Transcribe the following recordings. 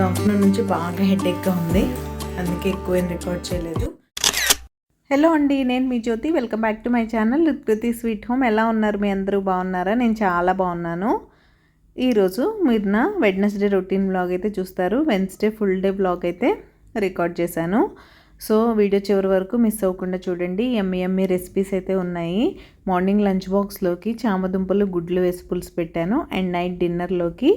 Afternoon నుంచి బాగా హెడేక్గా ఉంది, అందుకే ఎక్కువేం రికార్డ్ చేయలేదు. హలో అండి, నేను మీ Jyothi. Welcome back to my channel Kriti sweet home. ఎలా ఉన్నారు మీ అందరూ? బాగున్నారా? నేను చాలా బాగున్నాను. ఈరోజు మీరు నా వెడ్నెస్డే రొటీన్ వ్లాగ్ అయితే చూస్తారు. వెన్స్డే ఫుల్ డే వ్లాగ్ అయితే రికార్డ్ చేశాను. సో వీడియో చివరి వరకు మిస్ అవ్వకుండా చూడండి. ఎమ్మి రెసిపీస్ అయితే ఉన్నాయి. మార్నింగ్ లంచ్ బాక్స్లోకి చామదుంపలు గుడ్లు వేసి పులుసు పెట్టాను. అండ్ నైట్ డిన్నర్లోకి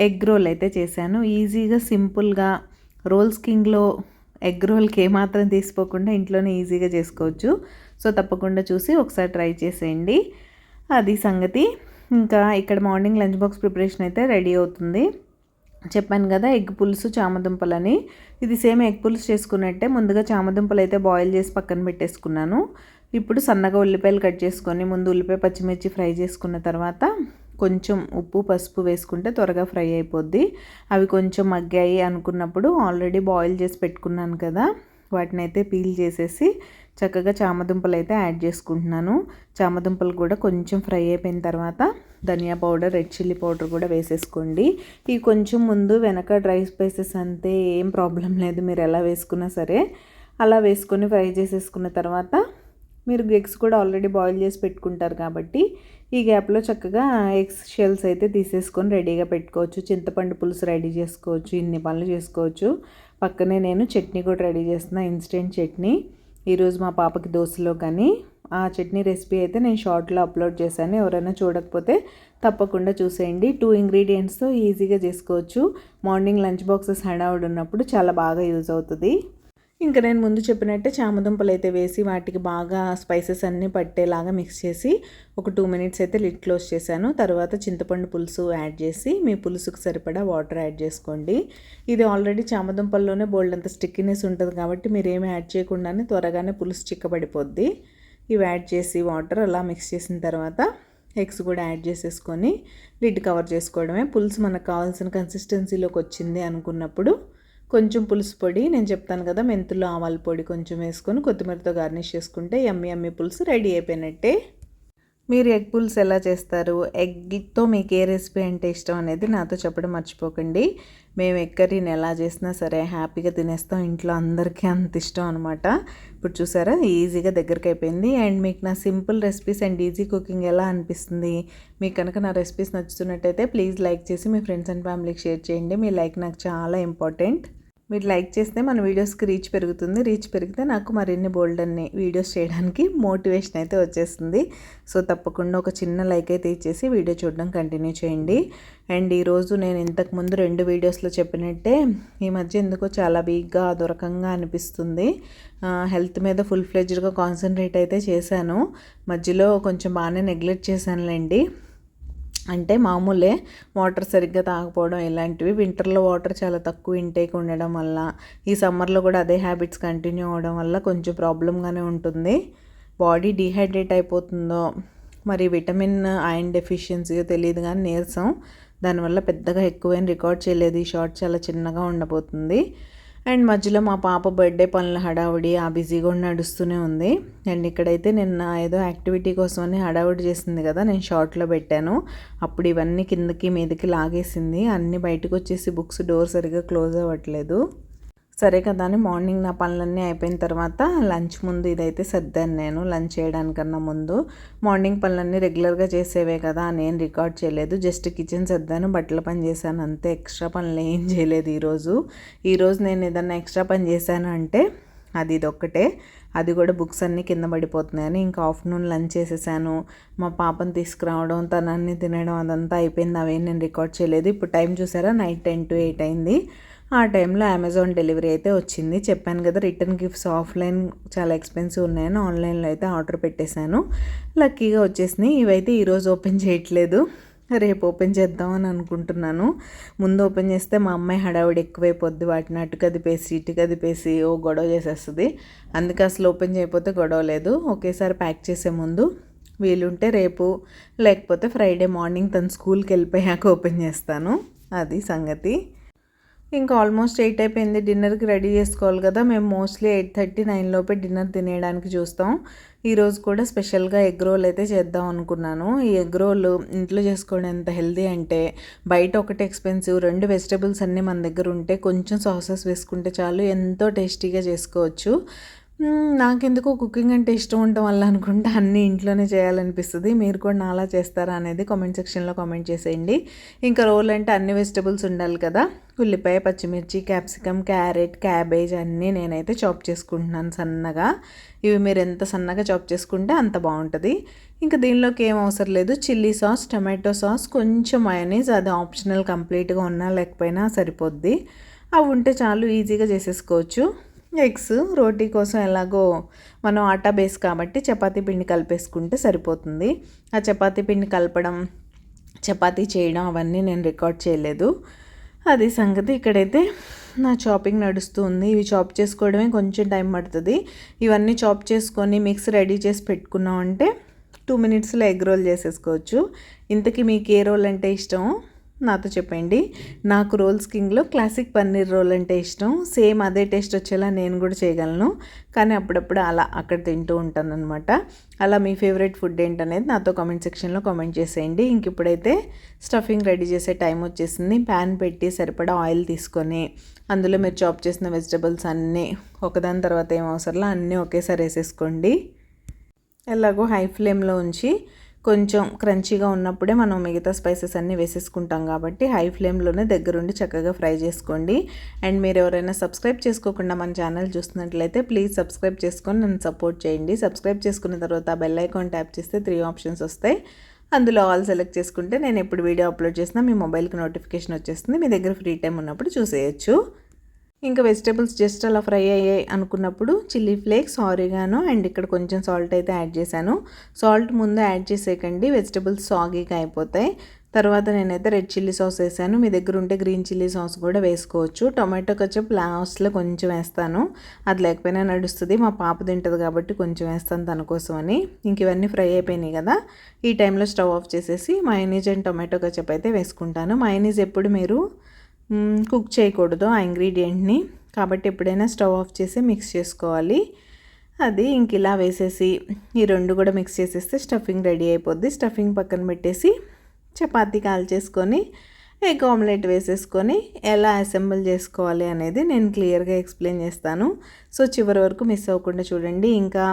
ఎగ్ రోల్ అయితే చేశాను. ఈజీగా సింపుల్గా రోల్స్ కింగ్లో ఎగ్ రోల్కి ఏమాత్రం తీసుకోకుండా ఇంట్లోనే ఈజీగా చేసుకోవచ్చు. సో తప్పకుండా చూసి ఒకసారి ట్రై చేసేయండి. అది సంగతి. ఇంకా ఇక్కడ మార్నింగ్ లంచ్ బాక్స్ ప్రిపరేషన్ అయితే రెడీ అవుతుంది. చెప్పాను కదా ఎగ్ పులుసు చామదుంపలని. ఇది సేమ్ ఎగ్ పులుసు చేసుకున్నట్టే ముందుగా చామదుంపలు అయితే బాయిల్ చేసి పక్కన పెట్టేసుకున్నాను. ఇప్పుడు సన్నగా ఉల్లిపాయలు కట్ చేసుకొని ముందు ఉల్లిపాయ పచ్చిమిర్చి ఫ్రై చేసుకున్న తర్వాత కొంచెం ఉప్పు పసుపు వేసుకుంటే త్వరగా ఫ్రై అయిపోద్ది. అవి కొంచెం మగ్గాయి అనుకున్నప్పుడు ఆల్రెడీ బాయిల్ చేసి పెట్టుకున్నాను కదా, వాటిని అయితే పీల్ చేసేసి చక్కగా చామదుంపలు అయితే యాడ్ చేసుకుంటున్నాను. చామదుంపలు కూడా కొంచెం ఫ్రై అయిపోయిన తర్వాత ధనియా పౌడర్, రెడ్ చిల్లీ పౌడర్ కూడా వేసేసుకోండి. ఇవి కొంచెం ముందు వెనక డ్రై స్పైసెస్ అంతే, ఏం ప్రాబ్లం లేదు. మీరు ఎలా వేసుకున్నా సరే అలా వేసుకొని ఫ్రై చేసేసుకున్న తర్వాత మీరు ఎగ్స్ కూడా ఆల్రెడీ బాయిల్ చేసి పెట్టుకుంటారు కాబట్టి ఈ గ్యాప్లో చక్కగా ఎగ్స్ షెల్స్ అయితే తీసేసుకొని రెడీగా పెట్టుకోవచ్చు. చింతపండు పులుసు రెడీ చేసుకోవచ్చు. ఇన్ని పనులు చేసుకోవచ్చు. పక్కనే నేను చట్నీ కూడా రెడీ చేస్తున్నా, ఇన్స్టెంట్ చట్నీ. ఈరోజు మా పాపకి దోశలో కానీ ఆ చట్నీ రెసిపీ అయితే నేను షార్ట్లో అప్లోడ్ చేశాను. ఎవరైనా చూడకపోతే తప్పకుండా చూసేయండి. 2 ఇంగ్రీడియంట్స్తో ఈజీగా చేసుకోవచ్చు. మార్నింగ్ లంచ్ బాక్సెస్ హడావుడి ఉన్నప్పుడు చాలా బాగా యూజ్ అవుతుంది. ఇంకా నేను ముందు చెప్పినట్టే చామదుంపలు అయితే వేసి వాటికి బాగా స్పైసెస్ అన్నీ పట్టేలాగా మిక్స్ చేసి ఒక 2 మినిట్స్ అయితే లిడ్ క్లోజ్ చేశాను. తర్వాత చింతపండు పులుసు యాడ్ చేసి మీ పులుసుకు సరిపడా వాటర్ యాడ్ చేసుకోండి. ఇది ఆల్రెడీ చామదుంపల్లోనే బోల్డ్ అంత స్టిక్కినెస్ ఉంటుంది కాబట్టి మీరు ఏమి యాడ్ చేయకుండానే త్వరగానే పులుసు చిక్కబడిపోద్ది. ఇవి యాడ్ చేసి వాటర్ అలా మిక్స్ చేసిన తర్వాత ఎగ్స్ కూడా యాడ్ చేసేసుకొని లిడ్ కవర్ చేసుకోవడమే. పులుసు మనకు కావాల్సిన కన్సిస్టెన్సీలోకి వచ్చింది అనుకున్నప్పుడు కొంచెం పులుసు పొడి, నేను చెప్తాను కదా మెంతులు ఆవాల పొడి కొంచెం వేసుకొని కొత్తిమీరతో గార్నిష్ చేసుకుంటే యమ్మీ పులుసు రెడీ అయిపోయినట్టే. మీరు ఎగ్ పులుసు ఎలా చేస్తారు, ఎగ్తో మీకు ఏ రెసిపీ అంటే ఇష్టం అనేది నాతో చెప్పడం మర్చిపోకండి. మేము ఎగ్ కర్రీని ఎలా చేసినా సరే హ్యాపీగా తినేస్తాం. ఇంట్లో అందరికీ అంత ఇష్టం అనమాట. ఇప్పుడు చూసారా ఈజీగా దగ్గరికి అయిపోయింది. అండ్ మీకు నా simple recipes and easy cooking ఎలా అనిపిస్తుంది? మీకు కనుక నా రెసిపీస్ నచ్చుతున్నట్టయితే ప్లీజ్ లైక్ చేసి మీ ఫ్రెండ్స్ అండ్ ఫ్యామిలీకి షేర్ చేయండి. మీ లైక్ నాకు చాలా ఇంపార్టెంట్. మీరు లైక్ చేస్తే మన వీడియోస్కి రీచ్ పెరుగుతుంది. రీచ్ పెరిగితే నాకు మరిన్ని బోల్డ్ అన్ని వీడియోస్ చేయడానికి మోటివేషన్ అయితే వచ్చేస్తుంది. సో తప్పకుండా ఒక చిన్న లైక్ అయితే ఇచ్చేసి వీడియో చూడడం కంటిన్యూ చేయండి. అండ్ ఈరోజు నేను ఇంతకుముందు 2 వీడియోస్లో చెప్పినట్టే ఈ మధ్య ఎందుకో చాలా వీక్గా దొరకంగా అనిపిస్తుంది. హెల్త్ మీద ఫుల్ ఫ్లెడ్జ్డ్గా కాన్సన్ట్రేట్ అయితే చేశాను. మధ్యలో కొంచెం బాగానే నెగ్లెక్ట్ చేశానులేండి. అంటే మామూలే, వాటర్ సరిగ్గా తాగకపోవడం ఇలాంటివి. వింటర్లో వాటర్ చాలా తక్కువ ఇంటేక్ ఉండడం వల్ల, ఈ సమ్మర్లో కూడా అదే హ్యాబిట్స్ కంటిన్యూ అవ్వడం వల్ల కొంచెం ప్రాబ్లంగానే ఉంటుంది. బాడీ డీహైడ్రేట్ అయిపోతుందో మరి విటమిన్ ఐరన్ డెఫిషియన్సీయో తెలియదు కానీ నీరసం, దానివల్ల పెద్దగా ఎక్కువేం రికార్డ్ చేయలేదు. ఈ షార్ట్ చాలా చిన్నగా ఉండబోతుంది. అండ్ మధ్యలో మా పాప బర్త్డే పనుల హడావుడి ఆ బిజీగా కూడా నడుస్తూనే ఉంది. అండ్ ఇక్కడైతే నిన్న ఏదో యాక్టివిటీ కోసమని హడావుడి చేసింది కదా, నేను షార్ట్లో పెట్టాను. అప్పుడు ఇవన్నీ కిందకి మీదకి లాగేసింది. అన్నీ బయటకు వచ్చేసి బుక్స్ డోర్ సరిగ్గా క్లోజ్ అవ్వట్లేదు. సరే కదా అని మార్నింగ్ నా పనులన్నీ అయిపోయిన తర్వాత లంచ్ ముందు ఇదైతే సర్దాను. నేను లంచ్ చేయడానికన్నా ముందు మార్నింగ్ పనులన్నీ రెగ్యులర్గా చేసేవే కదా, నేను రికార్డ్ చేయలేదు. జస్ట్ కిచెన్ సర్దాను, బట్టల పని చేశాను అంతే. ఎక్స్ట్రా పనులు ఏం చేయలేదు ఈరోజు నేను ఏదన్నా ఎక్స్ట్రా పని చేశాను అంటే అది ఇదొక్కటే, అది కూడా బుక్స్ అన్నీ కింద పడిపోతున్నాయని ఇంకా ఆఫ్టర్నూన్ లంచ్ చేసేసాను. మా పాపని తీసుకురావడం, తనన్ని తినడం అదంతా అయిపోయింది. అవేం నేను రికార్డ్ చేయలేదు. ఇప్పుడు టైం చూసారా, నైట్ 10 to 8 అయింది. ఆ టైంలో అమెజాన్ డెలివరీ అయితే వచ్చింది. చెప్పాను కదా, రిటర్న్ గిఫ్ట్స్ ఆఫ్లైన్ చాలా ఎక్స్పెన్సివ్ ఉన్నాయని ఆన్లైన్లో అయితే ఆర్డర్ పెట్టేశాను. లక్కీగా వచ్చేసినాయి. ఇవైతే ఈరోజు ఓపెన్ చేయట్లేదు, రేపు ఓపెన్ చేద్దామని అనుకుంటున్నాను. ముందు ఓపెన్ చేస్తే మా అమ్మాయి హడావుడి ఎక్కువైపోద్ది, వాటిని అటు కదిపేసి ఇటు కదిపేసి గొడవ చేసేస్తుంది. అందుకే అసలు ఓపెన్ చేయకపోతే గొడవ లేదు. ఒకేసారి ప్యాక్ చేసే ముందు వీలుంటే రేపు, లేకపోతే ఫ్రైడే మార్నింగ్ తను స్కూల్కి వెళ్ళిపోయాక ఓపెన్ చేస్తాను. అది సంగతి. ఇంకా ఆల్మోస్ట్ 8 అయిపోయింది. డిన్నర్కి రెడీ చేసుకోవాలి కదా. మేము మోస్ట్లీ 8:30, 9 లోపే డిన్నర్ తినేయడానికి చూస్తాం. ఈరోజు కూడా స్పెషల్గా ఎగ్ రోల్ అయితే చేద్దాం అనుకున్నాను. ఈ ఎగ్ రోల్ ఇంట్లో చేసుకోవడం ఎంత హెల్దీ అంటే, బయట ఒకటి ఎక్స్పెన్సివ్, 2 వెజిటబుల్స్ అన్నీ మన దగ్గర ఉంటే కొంచెం సాసెస్ వేసుకుంటే చాలు ఎంతో టేస్టీగా చేసుకోవచ్చు. నాకెందుకో కుకింగ్ అంటే ఇష్టం ఉండటం వల్ల అనుకుంటే అన్నీ ఇంట్లోనే చేయాలనిపిస్తుంది. మీరు కూడా నాలా చేస్తారా అనేది కామెంట్ సెక్షన్లో కామెంట్ చేసేయండి. ఇంకా రోల్ అంటే అన్ని వెజిటబుల్స్ ఉండాలి కదా. ఉల్లిపాయ, పచ్చిమిర్చి, క్యాప్సికమ్, క్యారెట్, క్యాబేజ్ అన్నీ నేనైతే చాప్ చేసుకుంటున్నాను సన్నగా. ఇవి మీరు ఎంత సన్నగా చాప్ చేసుకుంటే అంత బాగుంటుంది. ఇంకా దీనిలోకి ఏం అవసరం లేదు. చిల్లీ సాస్, టమాటో సాస్, కొంచెం మయోనీస్, అది ఆప్షనల్, కంప్లీట్గా ఉన్నా లేకపోయినా సరిపోద్ది. అవి ఉంటే చాలు, ఈజీగా చేసేసుకోవచ్చు. ఎగ్స్ రోటీ కోసం ఎలాగో మనం ఆటా బేస్ కాబట్టి చపాతీ పిండి కలిపేసుకుంటే సరిపోతుంది. ఆ చపాతీ పిండి కలపడం, చపాతీ చేయడం అవన్నీ నేను రికార్డ్ చేయలేదు. అది సంగతి. ఇక్కడైతే నా చాపింగ్ నడుస్తుంది. ఇవి చాప్ చేసుకోవడమే కొంచెం టైం పడుతుంది. ఇవన్నీ చాప్ చేసుకొని మిక్స్ రెడీ చేసి పెట్టుకున్నామంటే 2 minutesలో ఎగ్ రోల్ చేసేసుకోవచ్చు. ఇంతకీ మీకు ఏ రోల్ అంటే ఇష్టం నాతో చెప్పండి. నాకు రోల్స్ కింగ్లో క్లాసిక్ పన్నీర్ రోల్ అంటే ఇష్టం. సేమ్ అదే టేస్ట్ వచ్చేలా నేను కూడా చేయగలను, కానీ అప్పుడప్పుడు అలా అక్కడ తింటూ ఉంటాను అనమాట. అలా మీ ఫేవరెట్ ఫుడ్ ఏంటనేది నాతో కామెంట్ సెక్షన్లో కామెంట్ చేసేయండి. ఇంక ఇప్పుడైతే స్టఫింగ్ రెడీ చేసే టైం వచ్చేసింది. ప్యాన్ పెట్టి సరిపడా ఆయిల్ తీసుకొని అందులో మీరు చాప్ చేసిన వెజిటబుల్స్ అన్నీ ఒకదాని తర్వాత ఏం అవసరంలో అన్నీ ఒకేసారి వేసేసుకోండి. ఎలాగో హై ఫ్లేమ్లో ఉంచి కొంచెం క్రంచీగా ఉన్నప్పుడే మనం మిగతా స్పైసెస్ అన్నీ వేసేసుకుంటాం కాబట్టి హై ఫ్లేమ్లోనే దగ్గరుండి చక్కగా ఫ్రై చేసుకోండి. అండ్ మీరు ఎవరైనా సబ్స్క్రైబ్ చేసుకోకుండా మన ఛానల్ చూస్తున్నట్లయితే ప్లీజ్ సబ్స్క్రైబ్ చేసుకొని నన్ను సపోర్ట్ చేయండి. సబ్స్క్రైబ్ చేసుకున్న తర్వాత బెల్ ఐకాన్ ట్యాప్ చేస్తే 3 ఆప్షన్స్ వస్తాయి. అందులో ఆల్ సెలెక్ట్ చేసుకుంటే నేను ఎప్పుడు వీడియో అప్లోడ్ చేసినా మీ మొబైల్కి నోటిఫికేషన్ వచ్చేస్తుంది. మీ దగ్గర ఫ్రీ టైం ఉన్నప్పుడు చూసేయచ్చు. ఇంకా వెజిటబుల్స్ జస్ట్ అలా ఫ్రై అయ్యాయి అనుకున్నప్పుడు చిల్లీ ఫ్లేక్స్, ఆరిగానో అండ్ ఇక్కడ కొంచెం సాల్ట్ అయితే యాడ్ చేశాను. సాల్ట్ ముందు యాడ్ చేసేయకండి, వెజిటబుల్స్ సాగీగా అయిపోతాయి. తర్వాత నేనైతే రెడ్ చిల్లీ సాస్ వేసాను. మీ దగ్గర ఉంటే గ్రీన్ చిల్లీ సాస్ కూడా వేసుకోవచ్చు. టొమాటో కచప్ లాస్ట్లో కొంచెం వేస్తాను, అది లేకపోయినా నడుస్తుంది. మా పాప తింటుంది కాబట్టి కొంచెం వేస్తాను తన కోసం అని. ఇంక ఇవన్నీ ఫ్రై అయిపోయినాయి కదా. ఈ టైంలో స్టవ్ ఆఫ్ చేసేసి మయోనీస్ అండ్ టొమాటో కచప్ అయితే వేసుకుంటాను. మయోనీస్ ఎప్పుడు మీరు కుక్ చేయకూడదు ఆ ఇంగ్రీడియంట్ని, కాబట్టి ఎప్పుడైనా స్టవ్ ఆఫ్ చేసి మిక్స్ చేసుకోవాలి. అది ఇంక ఇలా వేసేసి ఈ 2 కూడా మిక్స్ చేసేస్తే స్టఫింగ్ రెడీ అయిపోద్ది. స్టఫింగ్ పక్కన పెట్టేసి చపాతీ కాల్చేసుకొని ఎగ్ ఆమ్లెట్ వేసేసుకొని ఎలా అసెంబుల్ చేసుకోవాలి అనేది నేను క్లియర్గా ఎక్స్ప్లెయిన్ చేస్తాను. సో చివరి వరకు మిస్ అవ్వకుండా చూడండి. ఇంకా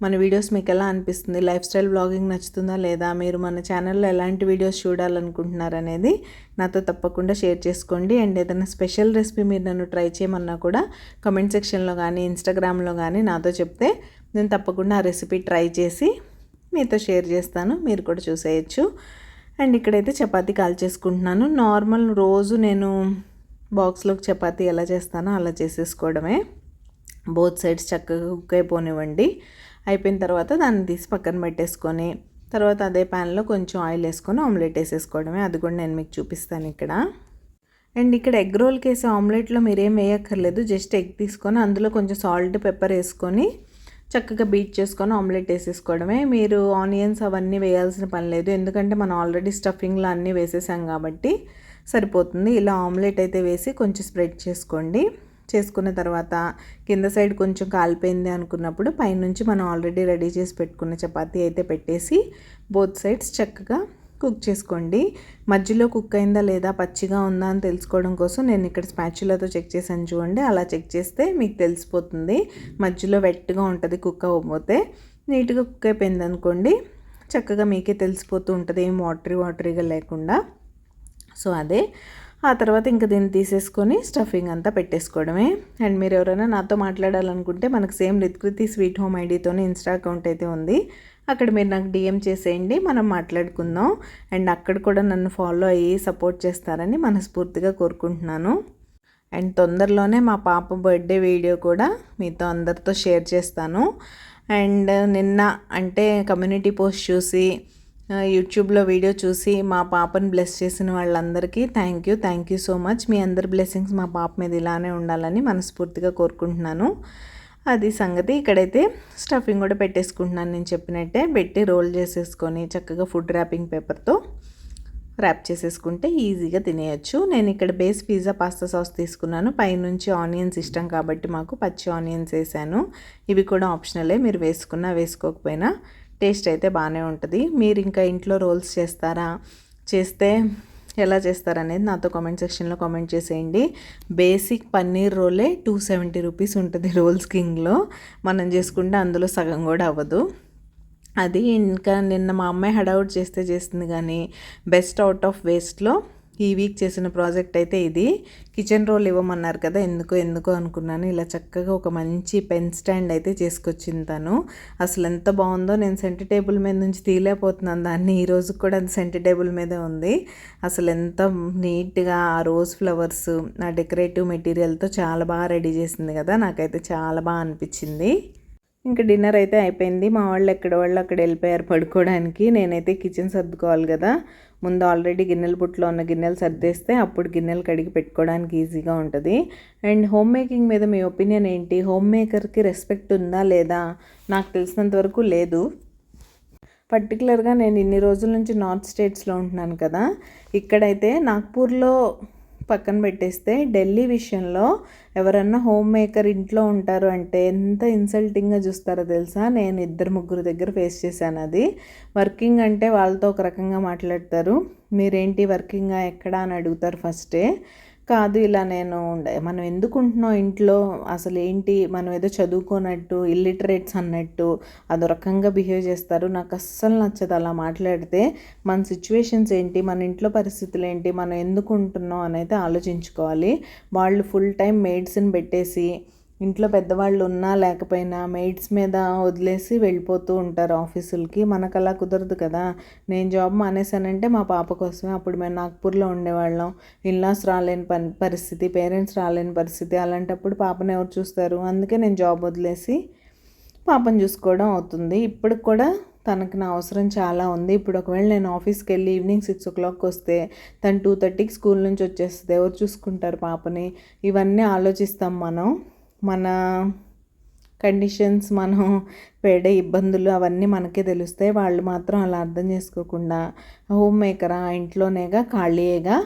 మన వీడియోస్ మీకు ఎలా అనిపిస్తుంది, లైఫ్ స్టైల్ బ్లాగింగ్ నచ్చుతుందా లేదా, మీరు మన ఛానల్లో ఎలాంటి వీడియోస్ చూడాలనుకుంటున్నారు అనేది నాతో తప్పకుండా షేర్ చేసుకోండి. అండ్ ఏదైనా స్పెషల్ రెసిపీ మీరు నన్ను ట్రై చేయమన్నా కూడా కమెంట్ సెక్షన్లో కానీ ఇన్స్టాగ్రామ్లో కానీ నాతో చెప్తే నేను తప్పకుండా ఆ రెసిపీ ట్రై చేసి మీతో షేర్ చేస్తాను, మీరు కూడా చూసేయచ్చు. అండ్ ఇక్కడైతే చపాతీ కాల్చేసుకుంటున్నాను. నార్మల్ రోజు నేను బాక్స్లోకి చపాతీ ఎలా చేస్తానో అలా చేసేసుకోవడమే. బోత్ సైడ్స్ చక్కగా కుక్ అయిపోనివ్వండి. అయిపోయిన తర్వాత దాన్ని తీసి పక్కన పెట్టేసుకొని తర్వాత అదే ప్యాన్లో కొంచెం ఆయిల్ వేసుకొని ఆమ్లెట్ వేసేసుకోవడమే. అది కూడా నేను మీకు చూపిస్తాను ఇక్కడ. అండ్ ఇక్కడ ఎగ్ రోల్కి వేసే ఆమ్లెట్లో మీరేం వేయక్కర్లేదు, జస్ట్ ఎగ్ తీసుకొని అందులో కొంచెం సాల్ట్, పెప్పర్ వేసుకొని చక్కగా బీట్ చేసుకొని ఆమ్లెట్ వేసేసుకోవడమే. మీరు ఆనియన్స్ అవన్నీ వేయాల్సిన పని లేదు, ఎందుకంటే మనం ఆల్రెడీ స్టఫింగ్లో అన్నీ వేసేసాం కాబట్టి సరిపోతుంది. ఇలా ఆమ్లెట్ అయితే వేసి కొంచెం స్ప్రెడ్ చేసుకోండి. చేసుకున్న తర్వాత కింద సైడ్ కొంచెం కాలిపోయింది అనుకున్నప్పుడు పైనుంచి మనం ఆల్రెడీ రెడీ చేసి పెట్టుకున్న చపాతీ అయితే పెట్టేసి బోత్ సైడ్స్ చక్కగా కుక్ చేసుకోండి. మధ్యలో కుక్ అయిందా లేదా, పచ్చిగా ఉందా అని తెలుసుకోవడం కోసం నేను ఇక్కడ స్పాచులాతో చెక్ చేశాను చూడండి. అలా చెక్ చేస్తే మీకు తెలిసిపోతుంది. మధ్యలో వెట్గా ఉంటుంది కుక్ అవ్వకపోతే. నీట్గా కుక్ అయిపోయింది అనుకోండి, చక్కగా మీకే తెలిసిపోతూ ఉంటుంది, ఏం వాటరీగా లేకుండా. సో అదే ఆ తర్వాత ఇంకా దీన్ని తీసేసుకొని స్టఫింగ్ అంతా పెట్టేసుకోవడమే. అండ్ మీరు ఎవరైనా నాతో మాట్లాడాలనుకుంటే మనకు సేమ్ రిత్కృతి స్వీట్ హోమ్ ఐడితోనే ఇన్స్టా అకౌంట్ అయితే ఉంది. అక్కడ మీరు నాకు డిఎం చేసేయండి, మనం మాట్లాడుకుందాం. అండ్ అక్కడ కూడా నన్ను ఫాలో అయ్యి సపోర్ట్ చేస్తారని మనస్ఫూర్తిగా కోరుకుంటున్నాను. అండ్ తొందరలోనే మా పాప బర్త్డే వీడియో కూడా మీతో అందరితో షేర్ చేస్తాను. అండ్ నిన్న అంటే కమ్యూనిటీ పోస్ట్ చూసి యూట్యూబ్లో వీడియో చూసి మా పాపను బ్లెస్ చేసిన వాళ్ళందరికీ థ్యాంక్ యూ సో మచ్. మీ అందరి బ్లెస్సింగ్స్ మా పాప మీద ఇలానే ఉండాలని మనస్ఫూర్తిగా కోరుకుంటున్నాను. అది సంగతి. ఇక్కడైతే స్టఫింగ్ కూడా పెట్టేసుకుంటున్నాను, నేను చెప్పినట్టే పెట్టి రోల్ చేసేసుకొని చక్కగా ఫుడ్ ర్యాపింగ్ పేపర్తో ర్యాప్ చేసేసుకుంటే ఈజీగా తినేయచ్చు. నేను ఇక్కడ బేస్ పిజ్జా పాస్తా సాస్ తీసుకున్నాను. పైనుంచి ఆనియన్స్ ఇష్టం కాబట్టి మాకు పచ్చి ఆనియన్స్ వేసాను. ఇవి కూడా ఆప్షనలే, మీరు వేసుకున్నా వేసుకోకపోయినా టేస్ట్ అయితే బాగానే ఉంటుంది. మీరు ఇంకా ఇంట్లో రోల్స్ చేస్తారా, చేస్తే ఎలా చేస్తారనేది నాతో కామెంట్ సెక్షన్లో కామెంట్ చేసేయండి. బేసిక్ పన్నీర్ రోలే 270 రూపీస్ ఉంటుంది రోల్స్ కింగ్లో. మనం చేసుకుంటే అందులో సగం కూడా అవ్వదు. అది ఇంకా నిన్న మా అమ్మాయి హడావుట్ చేస్తుంది కానీ బెస్ట్ అవుట్ ఆఫ్ వేస్ట్లో ఈ వీక్ చేసిన ప్రాజెక్ట్ అయితే ఇది. కిచెన్ రోల్ ఇవ్వమన్నారు కదా, ఎందుకో అనుకున్నాను. ఇలా చక్కగా ఒక మంచి పెన్ స్టాండ్ అయితే చేసుకొచ్చింది తను. అసలు ఎంత బాగుందో, నేను సెంటర్ టేబుల్ మీద నుంచి తీయలేకపోతున్నాను దాన్ని. ఈ రోజు కూడా అది సెంటర్ టేబుల్ మీదే ఉంది. అసలు ఎంత నీట్గా ఆ రోజ్ ఫ్లవర్స్ ఆ డెకరేటివ్ మెటీరియల్తో చాలా బాగా రెడీ చేసింది కదా, నాకైతే చాలా బాగా అనిపించింది. ఇంకా డిన్నర్ అయితే అయిపోయింది. మా వాళ్ళు అక్కడ వెళ్ళిపోయారు పడుకోవడానికి. నేనైతే కిచెన్ సర్దుకోవాలి కదా, ముందు ఆల్రెడీ గిన్నెల బుట్టలో ఉన్న గిన్నెలు సర్దేస్తే అప్పుడు గిన్నెలు కడిగి పెట్టుకోవడానికి ఈజీగా ఉంటుంది. అండ్ హోమ్ మేకింగ్ మీద మీ ఒపీనియన్ ఏంటి? హోమ్ మేకర్కి రెస్పెక్ట్ ఉందా లేదా? నాకు తెలిసినంత వరకు లేదు. పర్టికులర్గా నేను ఇన్ని రోజుల నుంచి నార్త్ స్టేట్స్లో ఉంటున్నాను కదా, ఇక్కడైతే నాగ్పూర్లో పక్కన పెట్టేస్తే ఢిల్లీ విషయంలో ఎవరన్నా హోమ్ మేకర్ ఇంట్లో ఉంటారు అంటే ఎంత ఇన్సల్టింగ్గా చూస్తారో తెలుసా. నేను 2-3 దగ్గర ఫేస్ చేశాను అది. వర్కింగ్ అంటే వాళ్ళతో ఒక రకంగా మాట్లాడతారు. మీరేంటి వర్కింగా ఎక్కడా అని అడుగుతారు ఫస్టే. కాదు ఇలా మనం ఎందుకు ఉంటున్నాం ఇంట్లో, అసలు ఏంటి, మనం ఏదో చదువుకోనట్టు ఇల్లిటరేట్స్ అన్నట్టు అదో రకంగా బిహేవ్ చేస్తారు. నాకు అస్సలు నచ్చదు అలా మాట్లాడితే. మన సిచ్యువేషన్స్ ఏంటి, మన ఇంట్లో పరిస్థితులు ఏంటి, మనం ఎందుకు ఉంటున్నాం అని అయితే ఆలోచించుకోవాలి. వాళ్ళు ఫుల్ టైం మెయిడ్స్ని పెట్టేసి ఇంట్లో పెద్దవాళ్ళు ఉన్నా లేకపోయినా మెయిడ్స్ మీద వదిలేసి వెళ్ళిపోతూ ఉంటారు ఆఫీసులకి. మనకు అలా కుదరదు కదా. నేను జాబ్ మానేశానంటే మా పాప కోసమే. అప్పుడు మేము నాగ్పూర్లో ఉండేవాళ్ళం. ఇన్లాస్ రాలేని పరిస్థితి, పేరెంట్స్ రాలేని పరిస్థితి. అలాంటప్పుడు పాపను ఎవరు చూస్తారు? అందుకే నేను జాబ్ వదిలేసి పాపను చూసుకోవడం అవుతుంది. ఇప్పుడు కూడా తనకు నా అవసరం చాలా ఉంది. ఇప్పుడు ఒకవేళ నేను ఆఫీస్కి వెళ్ళి ఈవినింగ్ 6 o'clock వస్తే తను 2:30కి స్కూల్ నుంచి వచ్చేస్తుంది. ఎవరు చూసుకుంటారు పాపని? ఇవన్నీ ఆలోచిస్తాం మనం. మన కండిషన్స్, మనం పడే ఇబ్బందులు అవన్నీ మనకే తెలుస్తాయి. వాళ్ళు మాత్రం అలా అర్థం చేసుకోకుండా హోమ్ మేకరా, ఇంట్లోనేగా, ఖాళీయేగా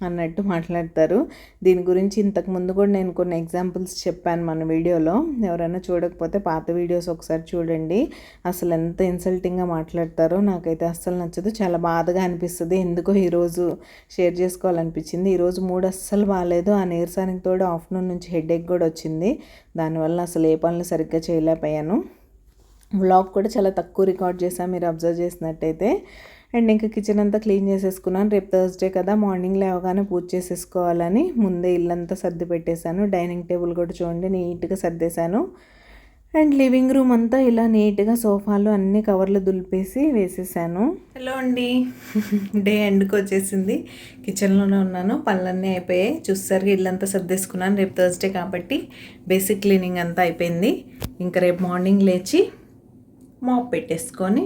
అన్నట్టు మాట్లాడతారు. దీని గురించి ఇంతకుముందు కూడా నేను కొన్ని ఎగ్జాంపుల్స్ చెప్పాను మన వీడియోలో. ఎవరైనా చూడకపోతే పాత వీడియోస్ ఒకసారి చూడండి. అసలు ఎంత ఇన్సల్టింగ్గా మాట్లాడతారో నాకైతే అస్సలు నచ్చదు. చాలా బాధగా అనిపిస్తుంది. ఎందుకో ఈరోజు షేర్ చేసుకోవాలనిపించింది. ఈరోజు మూడ్ అస్సలు బాగాలేదు. ఆ నీరసానికి తోడు ఆఫ్టర్నూన్ నుంచి హెడేక్ కూడా వచ్చింది. దానివల్ల అసలు ఏ పనులు సరిగ్గా చేయలేకపోయాను. వ్లాగ్ కూడా చాలా తక్కువ రికార్డ్ చేశాను, మీరు అబ్జర్వ్ చేసినట్టయితే. అండ్ ఇంకా కిచెన్ అంతా క్లీన్ చేసేసుకున్నాను. రేపు థర్స్డే కదా, మార్నింగ్ లేవగానే పూజ చేసేసుకోవాలని ముందే ఇల్లంతా సర్ది పెట్టేశాను. డైనింగ్ టేబుల్ కూడా చూడండి నీట్గా సర్దేశాను. అండ్ లివింగ్ రూమ్ అంతా ఇలా నీట్గా సోఫాలు అన్ని కవర్లు దులిపేసి వేసేసాను. హలో అండి, డే ఎండ్కి వచ్చేసింది. కిచెన్లోనే ఉన్నాను, పనులన్నీ అయిపోయాయి. చూస్తారు ఇల్లంతా సర్దేసుకున్నాను. రేపు థర్స్డే కాబట్టి బేసిక్ క్లీనింగ్ అంతా అయిపోయింది. ఇంకా రేపు మార్నింగ్ లేచి మాప్ పెట్టేసుకొని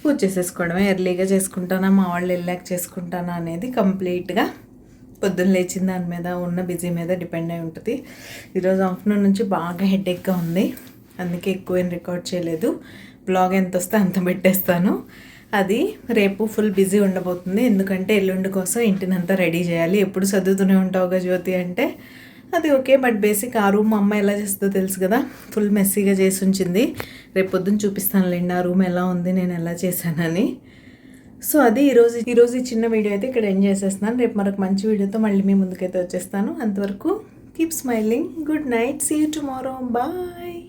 పూజ చేసేసుకోవడమే. ఎర్లీగా చేసుకుంటానా, మా వాళ్ళు వెళ్ళాక చేసుకుంటానా అనేది కంప్లీట్గా పొద్దున్న లేచిన దాని మీద ఉన్న బిజీ మీద డిపెండ్ అయి ఉంటుంది. ఈరోజు ఆఫ్టర్నూన్ నుంచి బాగా హెడేక్గా ఉంది, అందుకే ఎక్కువ రికార్డ్ చేయలేదు. బ్లాగ్ ఎంత వస్తే అంత పెట్టేస్తాను. అది రేపు ఫుల్ బిజీ ఉండబోతుంది. ఎందుకంటే ఎల్లుండి కోసం ఇంటినంతా రెడీ చేయాలి. ఎప్పుడు చదువుతూనే ఉంటావుగా జ్యోతి అంటే అది ఓకే. బట్ బేసిక్ ఆ రూమ్ అమ్మ ఎలా చేస్తుందో తెలుసు కదా, ఫుల్ మెస్సీగా చేసి ఉంచింది. రేపు పొద్దున్న చూపిస్తానులేండి ఆ రూమ్ ఎలా ఉంది, నేను ఎలా చేశానని. సో అది ఈరోజు ఈ చిన్న వీడియో అయితే ఇక్కడ ఎండ్ చేసేస్తున్నాను. రేపు మరొక మంచి వీడియోతో మళ్ళీ మీ ముందుకైతే వచ్చేస్తాను. అంతవరకు keep smiling, good night, see you tomorrow, bye.